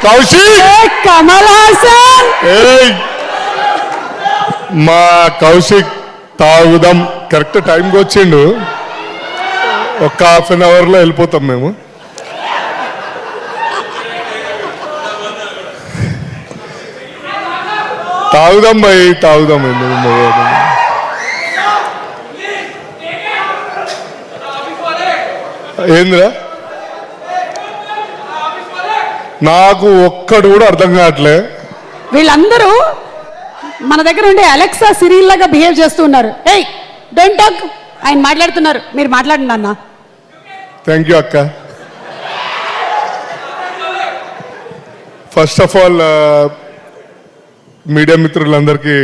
కౌశిక్ కమల్ హాసన్. మా కౌశిక్ తాగుదాం కరెక్ట్ టైంకి వచ్చిండు. ఒక హాఫ్ అన్ అవర్లో వెళ్ళిపోతాం మేము. తాగుదాం భయ్, తాగుదాం. ఏంద్రా నాకు ఒక్కడు కూడా అర్థం కావట్లే. వీళ్ళందరూ మన దగ్గర ఉండే అలెక్సా సిరియల్ లాగా బిహేవ్ చేస్తూ ఉన్నారు. ఏయ్ డోంట్ టాక్, ఆయన మాట్లాడుతున్నారు, మీరు మాట్లాడండి అన్న. థ్యాంక్ యూ అక్క. ఫస్ట్ ఆఫ్ ఆల్ మీడియా మిత్రులందరికీ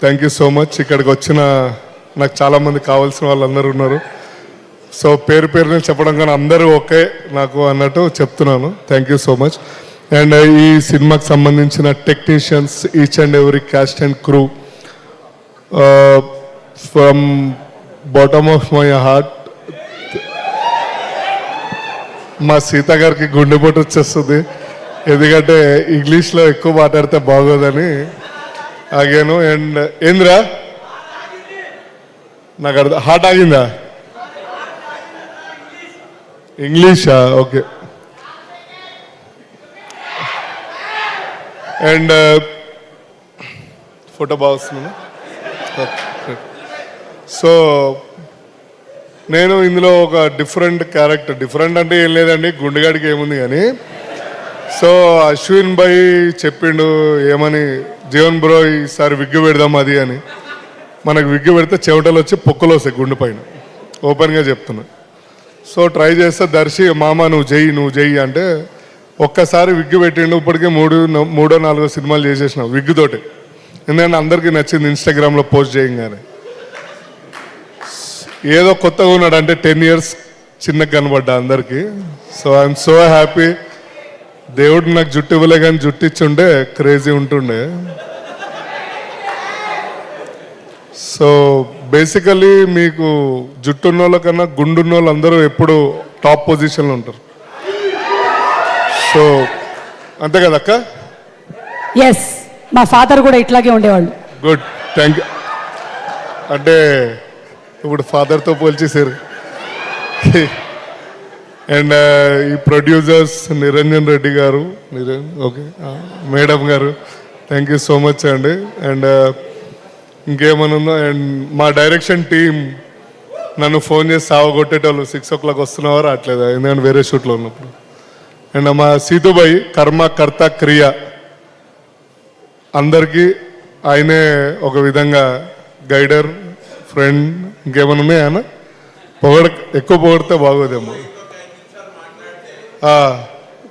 థ్యాంక్ యూ సో మచ్. ఇక్కడికి వచ్చిన నాకు చాలామంది కావాల్సిన వాళ్ళందరూ ఉన్నారు. సో పేరు పేరుని చెప్పడం కానీ అందరూ ఓకే నాకు అన్నట్టు చెప్తున్నాను. Thank you so much. And ఈ సినిమాకి సంబంధించిన technicians, each and every caste and crew, from bottom of my heart, మా సీత గారికి గుండెపోటు వచ్చేస్తుంది. ఎందుకంటే ఇంగ్లీష్లో ఎక్కువ మాట్లాడితే బాగోదని ఆగాను. అండ్ ఏంద్రా నాకు అర్థం, హార్ట్ ఆగిందా? ఇంగ్లీషా? ఓకే. అండ్ ఫోటో బాగా వస్తుందా? సో నేను ఇందులో ఒక డిఫరెంట్ క్యారెక్టర్, డిఫరెంట్ అంటే ఏం లేదండి, గుండెగాడికి ఏముంది కానీ. సో అశ్విన్ భాయ్ చెప్పిండు ఏమని, జీవన్ బ్రో ఈసారి విగ్గు పెడదాం అది అని. మనకు విగ్గు పెడితే చెమటలు వచ్చి పొక్కులు వస్తాయి గుండె పైన, ఓపెన్గా చెప్తున్నా. సో ట్రై చేస్తే దర్శి మామ నువ్వు చెయ్యి అంటే ఒక్కసారి విగ్గు పెట్టిండు. ఇప్పటికే మూడో నాలుగో సినిమాలు చేసేసినావు విగ్గుతోటి. ఎందుకంటే అందరికీ నచ్చింది ఇన్స్టాగ్రామ్లో పోస్ట్ చేయగానే. ఏదో కొత్తగా ఉన్నాడు అంటే 10 years చిన్నగా కనబడ్డా అందరికీ. So I'm so happy. దేవుడు నాకు జుట్టు ఇవ్వలే కానీ జుట్టు ఇచ్చుండే క్రేజీ ఉంటుండే. సో బేసికలీ మీకు జుట్టున్న వాళ్ళ కన్నా గుండున్న వాళ్ళు అందరూ ఎప్పుడు టాప్ పొజిషన్లో ఉంటారు. సో అంతే కదా అక్క? ఎస్, మా ఫాదర్ కూడా ఇట్లాగే ఉండేవాళ్ళు. Good, thank you. అంటే ఇప్పుడు ఫాదర్తో పోల్చేసారు. అండ్ ఈ ప్రొడ్యూసర్స్ నిరంజన్ రెడ్డి గారు, ఓకే మేడం గారు, థ్యాంక్ యూ సో మచ్ అండి. అండ్ ఇంకేమనుందో. అండ్ మా డైరెక్షన్ టీం నన్ను ఫోన్ చేసి సావగొట్టేటోళ్ళు 6 o'clock వస్తున్నావారు అట్లేదు, ఎందుకంటే వేరే షూట్లో ఉన్నప్పుడు. అండ్ మా సీతుబాయి కర్మ కర్త క్రియ అందరికీ ఆయనే ఒక విధంగా గైడర్, ఫ్రెండ్. ఇంకేమైనా ఉన్నాయా అన్న? ఎక్కువ పొగిడితే బాగోదేమో.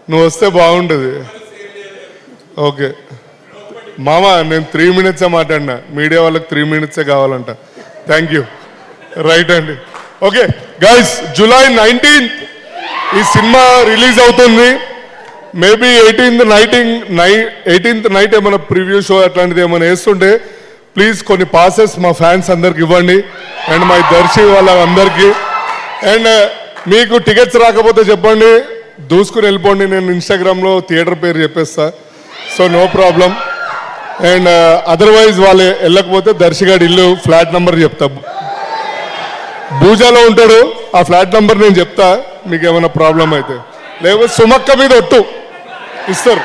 నువ్వు వస్తే బాగుంటుంది. ఓకే మామ, నేను 3 minutes మాట్లాడినా, మీడియా వాళ్ళకి 3 minutes కావాలంట. Thank you. రైట్ అండి. ఓకే గైస్, July 19th ఈ సినిమా రిలీజ్ అవుతుంది. మేబీ 18th నైట్ ఏమైనా ప్రివ్యూ షో అట్లాంటిది ఏమైనా వేస్తుంటే ప్లీజ్ కొన్ని పాసెస్ మా ఫ్యాన్స్ అందరికి ఇవ్వండి. అండ్ మా దర్శి వాళ్ళందరికీ. అండ్ మీకు టికెట్స్ రాకపోతే చెప్పండి, దూసుకుని వెళ్ళిపోండి. నేను ఇన్స్టాగ్రామ్లో థియేటర్ పేరు చెప్పేస్తా. So no problem. And otherwise వాళ్ళు వెళ్ళకపోతే దర్శిగాడి ఇల్లు ఫ్లాట్ నెంబర్ చెప్తా, భూజాలో ఉంటాడు. ఆ ఫ్లాట్ నెంబర్ నేను చెప్తా, మీకు ఏమైనా ప్రాబ్లం అయితే. లేకపోతే సుమక్క మీద ఒట్టు ఇస్తారు.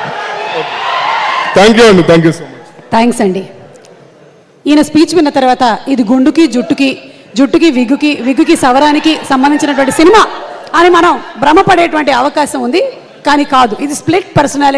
థ్యాంక్ యూ అండి, thank you so much. Thanks అండి. ఈయన స్పీచ్ విన్న తర్వాత ఇది గుండుకి జుట్టుకి, జుట్టుకి విగ్గుకి, విగ్గుకి సవరానికి సంబంధించినటువంటి సినిమా అని మనం భ్రమపడేటువంటి అవకాశం ఉంది. కానీ కాదు, ఇది స్ప్లిట్ పర్సనాలిటీ.